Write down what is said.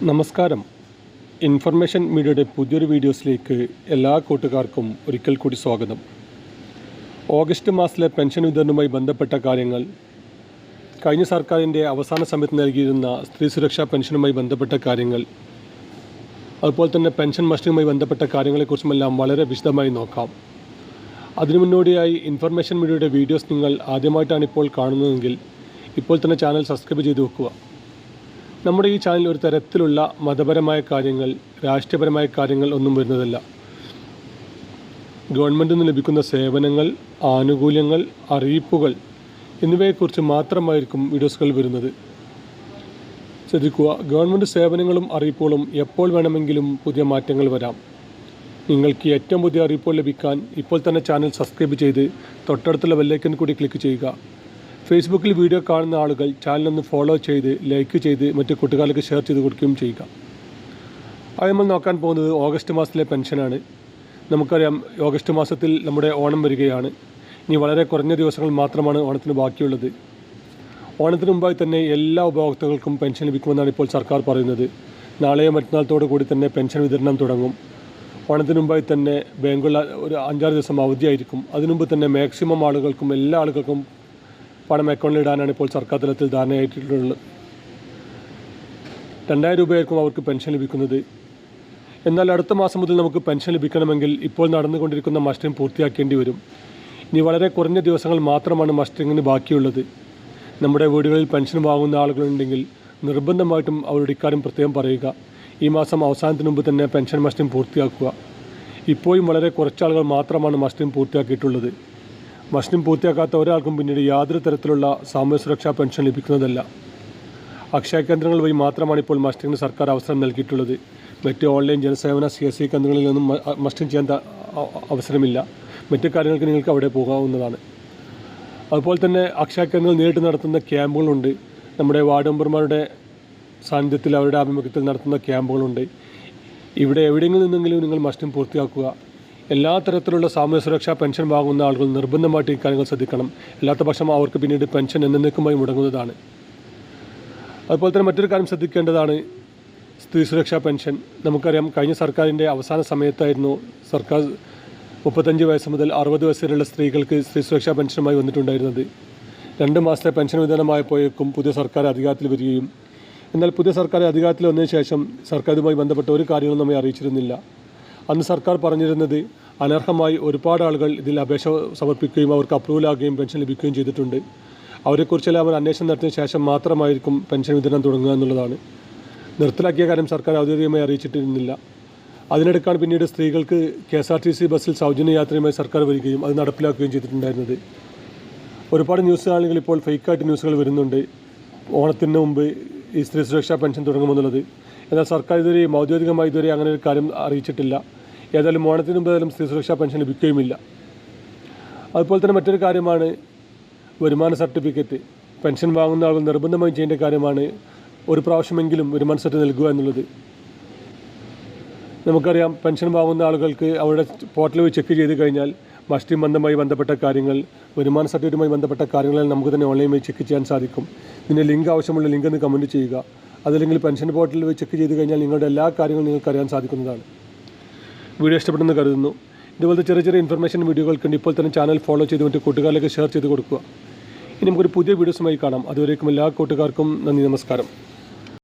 നമസ്കാരം. ഇൻഫർമേഷൻ മീഡിയയുടെ പുതിയൊരു വീഡിയോസിലേക്ക് എല്ലാ കൂട്ടുകാർക്കും ഒരിക്കൽ കൂടി സ്വാഗതം. ഓഗസ്റ്റ് മാസത്തിലെ പെൻഷൻ വിതരണവുമായി ബന്ധപ്പെട്ട കാര്യങ്ങൾ, കഴിഞ്ഞ സർക്കാരിൻ്റെ അവസാന സമയത്ത് നൽകിയിരുന്ന സ്ത്രീ സുരക്ഷാ പെൻഷനുമായി ബന്ധപ്പെട്ട കാര്യങ്ങൾ, അതുപോലെ തന്നെ പെൻഷൻ മസ്റ്റിങ്ങുമായി ബന്ധപ്പെട്ട കാര്യങ്ങളെക്കുറിച്ചുമെല്ലാം വളരെ വിശദമായി നോക്കാം. അതിനു മുന്നോടിയായി ഇൻഫർമേഷൻ മീഡിയയുടെ വീഡിയോസ് നിങ്ങൾ ആദ്യമായിട്ടാണ് ഇപ്പോൾ കാണുന്നതെങ്കിൽ ഇപ്പോൾ തന്നെ ചാനൽ സബ്സ്ക്രൈബ് ചെയ്ത് വെക്കുക. നമ്മുടെ ഈ ചാനൽ ഒരു തരത്തിലുള്ള മതപരമായ കാര്യങ്ങൾ, രാഷ്ട്രീയപരമായ കാര്യങ്ങൾ ഒന്നും വരുന്നതല്ല. ഗവൺമെൻറ്റിൽ നിന്ന് ലഭിക്കുന്ന സേവനങ്ങൾ, ആനുകൂല്യങ്ങൾ, അറിയിപ്പുകൾ എന്നിവയെക്കുറിച്ച് മാത്രമായിരിക്കും വീഡിയോസുകൾ വരുന്നത്. ശ്രദ്ധിക്കുക, ഗവൺമെൻറ് സേവനങ്ങളും അറിയിപ്പുകളും എപ്പോൾ വേണമെങ്കിലും പുതിയ മാറ്റങ്ങൾ വരാം. നിങ്ങൾക്ക് ഏറ്റവും പുതിയ അറിയിപ്പുകൾ ലഭിക്കാൻ ഇപ്പോൾ തന്നെ ചാനൽ സബ്സ്ക്രൈബ് ചെയ്ത് തൊട്ടടുത്തുള്ള ബെല്ലൈക്കൺ കൂടി ക്ലിക്ക് ചെയ്യുക. ഫേസ്ബുക്കിൽ വീഡിയോ കാണുന്ന ആളുകൾ ചാനലൊന്ന് ഫോളോ ചെയ്ത് ലൈക്ക് ചെയ്ത് മറ്റു കൂട്ടുകാർക്ക് ഷെയർ ചെയ്ത് കൊടുക്കുകയും ചെയ്യുക. അത് നമ്മൾ നോക്കാൻ പോകുന്നത് ഓഗസ്റ്റ് മാസത്തിലെ പെൻഷനാണ്. നമുക്കറിയാം, ഓഗസ്റ്റ് മാസത്തിൽ നമ്മുടെ ഓണം വരികയാണ്. ഇനി വളരെ കുറഞ്ഞ ദിവസങ്ങൾ മാത്രമാണ് ഓണത്തിന് ബാക്കിയുള്ളത്. ഓണത്തിന് മുമ്പായി തന്നെ എല്ലാ ഉപഭോക്താക്കൾക്കും പെൻഷൻ ലഭിക്കുമെന്നാണ് ഇപ്പോൾ സർക്കാർ പറയുന്നത്. നാളെയോ മറ്റന്നാളത്തോടു കൂടി തന്നെ പെൻഷൻ വിതരണം തുടങ്ങും. ഓണത്തിന് മുമ്പായി തന്നെ ബാങ്കുകൾ ഒരു 5-6 ദിവസം അവധിയായിരിക്കും. അതിനുമുമ്പ് തന്നെ മാക്സിമം ആളുകൾക്കും, എല്ലാ ആളുകൾക്കും പണം അക്കൗണ്ടിൽ ഇടാനാണ് ഇപ്പോൾ സർക്കാർ തലത്തിൽ ധാരണയായിട്ടുള്ളത്. 2000 രൂപയായിരിക്കും അവർക്ക് പെൻഷൻ ലഭിക്കുന്നത്. എന്നാൽ അടുത്ത മാസം മുതൽ നമുക്ക് പെൻഷൻ ലഭിക്കണമെങ്കിൽ ഇപ്പോൾ നടന്നുകൊണ്ടിരിക്കുന്ന മസ്റ്ററിംഗ് പൂർത്തിയാക്കേണ്ടി വരും. ഇനി വളരെ കുറഞ്ഞ ദിവസങ്ങൾ മാത്രമാണ് മസ്റ്ററിങ്ങിന് ബാക്കിയുള്ളത്. നമ്മുടെ വീടുകളിൽ പെൻഷൻ വാങ്ങുന്ന ആളുകളുണ്ടെങ്കിൽ നിർബന്ധമായിട്ടും അവരുടെ ഇക്കാര്യം പ്രത്യേകം പറയുക. ഈ മാസം അവസാനത്തിന് മുമ്പ് തന്നെ പെൻഷൻ മസ്റ്ററിംഗ് പൂർത്തിയാക്കുക. ഇപ്പോഴും വളരെ കുറച്ച് ആളുകൾ മാത്രമാണ് മസ്റ്ററിംഗ് പൂർത്തിയാക്കിയിട്ടുള്ളത്. മസ്റ്ററിംഗ് പൂർത്തിയാക്കാത്ത ഒരാൾക്കും പിന്നീട് യാതൊരു തരത്തിലുള്ള സാമൂഹ്യ സുരക്ഷാ പെൻഷൻ ലഭിക്കുന്നതല്ല. അക്ഷയ കേന്ദ്രങ്ങൾ വഴി മാത്രമാണ് ഇപ്പോൾ മസ്റ്ററിംഗിന് സർക്കാർ അവസരം നൽകിയിട്ടുള്ളത്. മറ്റ് ഓൺലൈൻ ജനസേവന CSC കേന്ദ്രങ്ങളിലൊന്നും മസ്റ്ററിംഗ് ചെയ്യാൻ അവസരമില്ല. മറ്റു കാര്യങ്ങൾക്ക് നിങ്ങൾക്ക് അവിടെ പോകാവുന്നതാണ്. അതുപോലെ തന്നെ അക്ഷയ കേന്ദ്രങ്ങൾ നേരിട്ട് നടത്തുന്ന ക്യാമ്പുകളുണ്ട്. നമ്മുടെ വാർഡ് മെമ്പർമാരുടെ സാന്നിധ്യത്തിൽ, അവരുടെ ആഭിമുഖ്യത്തിൽ നടത്തുന്ന ക്യാമ്പുകളുണ്ട്. ഇവിടെ എവിടെയെങ്കിലും നിന്നെങ്കിലും നിങ്ങൾ മസ്റ്ററിംഗ് പൂർത്തിയാക്കുക. എല്ലാ തരത്തിലുള്ള സാമൂഹ്യ സുരക്ഷാ പെൻഷൻ വാങ്ങുന്ന ആളുകൾ നിർബന്ധമായിട്ട് ഈ കാര്യങ്ങൾ ശ്രദ്ധിക്കണം. അല്ലാത്ത പക്ഷം അവർക്ക് പിന്നീട് പെൻഷൻ എന്നേക്കുമായി മുടങ്ങുന്നതാണ്. അതുപോലെ തന്നെ മറ്റൊരു കാര്യം ശ്രദ്ധിക്കേണ്ടതാണ് സ്ത്രീ സുരക്ഷാ പെൻഷൻ. നമുക്കറിയാം, കഴിഞ്ഞ സർക്കാരിൻ്റെ അവസാന സമയത്തായിരുന്നു സർക്കാർ 35 വയസ്സ് മുതൽ 60 വയസ്സ് വരെയുള്ള സ്ത്രീകൾക്ക് സ്ത്രീ സുരക്ഷാ പെൻഷനുമായി വന്നിട്ടുണ്ടായിരുന്നത്. 2 മാസത്തെ പെൻഷൻ വിതരണമായപ്പോഴേക്കും പുതിയ സർക്കാർ അധികാരത്തിൽ വരികയും, എന്നാൽ പുതിയ സർക്കാർ അധികാരത്തിൽ വന്നതിന് ശേഷം സർക്കാർ ഇതുമായി ബന്ധപ്പെട്ട ഒരു കാര്യങ്ങളും നമ്മെ അറിയിച്ചിരുന്നില്ല. അന്ന് സർക്കാർ പറഞ്ഞിരുന്നത് അനർഹമായി ഒരുപാട് ആളുകൾ ഇതിൽ അപേക്ഷ സമർപ്പിക്കുകയും അവർക്ക് അപ്രൂവലാകുകയും പെൻഷൻ ലഭിക്കുകയും ചെയ്തിട്ടുണ്ട്. അവരെക്കുറിച്ചെല്ലാം അവർ അന്വേഷണം നടത്തിയ ശേഷം മാത്രമായിരിക്കും പെൻഷൻ വിതരണം തുടങ്ങുക എന്നുള്ളതാണ്. നിർത്തലാക്കിയ കാര്യം സർക്കാർ ഔദ്യോഗികമായി അറിയിച്ചിട്ടിരുന്നില്ല. അതിനിടയ്ക്കാണ് പിന്നീട് സ്ത്രീകൾക്ക് KSRTC ബസ്സിൽ സൗജന്യ യാത്രയുമായി സർക്കാർ വരികയും അത് നടപ്പിലാക്കുകയും ചെയ്തിട്ടുണ്ടായിരുന്നത്. ഒരുപാട് ന്യൂസ് ചാനലുകൾ ഇപ്പോൾ ഫേക്കായിട്ട് ന്യൂസുകൾ വരുന്നുണ്ട്, ഓണത്തിന് മുമ്പ് ഈ സ്ത്രീ സുരക്ഷാ പെൻഷൻ തുടങ്ങുമെന്നുള്ളത്. എന്നാൽ സർക്കാർ ഔദ്യോഗികമായി ഇതുവരെ അങ്ങനെ ഒരു കാര്യം അറിയിച്ചിട്ടില്ല. ഏതായാലും ഓണത്തിന് മുമ്പ് ഏതായാലും സ്ത്രീ സുരക്ഷാ പെൻഷൻ ലഭിക്കുകയുമില്ല. അതുപോലെ തന്നെ മറ്റൊരു കാര്യമാണ് വരുമാന സർട്ടിഫിക്കറ്റ്. പെൻഷൻ വാങ്ങുന്ന ആളുകൾ നിർബന്ധമായും ചെയ്യേണ്ട കാര്യമാണ് ഒരു പ്രാവശ്യമെങ്കിലും വരുമാന സർട്ടിഫിക്കറ്റ് നൽകുക എന്നുള്ളത്. നമുക്കറിയാം, പെൻഷൻ വാങ്ങുന്ന ആളുകൾക്ക് അവരുടെ പോർട്ടൽ വഴി ചെക്ക് ചെയ്ത് കഴിഞ്ഞാൽ മസ്റ്ററിംഗ് ബന്ധമായി ബന്ധപ്പെട്ട കാര്യങ്ങൾ, വരുമാന സർട്ടിഫിക്കറ്റുമായി ബന്ധപ്പെട്ട കാര്യങ്ങളെല്ലാം നമുക്ക് തന്നെ ഓൺലൈൻ വഴി ചെക്ക് ചെയ്യാൻ സാധിക്കും. ഇതിൻ്റെ ലിങ്ക് ആവശ്യമുള്ള ലിങ്ക് ഒന്ന് കമൻറ്റ് ചെയ്യുക. അതല്ലെങ്കിൽ പെൻഷൻ പോർട്ടലിൽ വഴി ചെക്ക് ചെയ്ത് കഴിഞ്ഞാൽ നിങ്ങളുടെ എല്ലാ കാര്യങ്ങളും നിങ്ങൾക്ക് അറിയാൻ സാധിക്കുന്നതാണ്. വീഡിയോ ഇഷ്ടപ്പെടുമെന്ന് കരുതുന്നു. ഇതുപോലത്തെ ചെറിയ ചെറിയ ഇൻഫർമേഷൻ വീഡിയോകൾക്കുണ്ട്. ഇപ്പോൾ തന്നെ ചാനൽ ഫോളോ ചെയ്ത് മറ്റു കൂട്ടുകാരിലേക്ക് ഷെയർ ചെയ്ത് കൊടുക്കുക. ഇനി നമുക്കൊരു പുതിയ വീഡിയോസുമായി കാണാം. അതുവരേക്കും എല്ലാ കൂട്ടുകാർക്കും നന്ദി, നമസ്കാരം.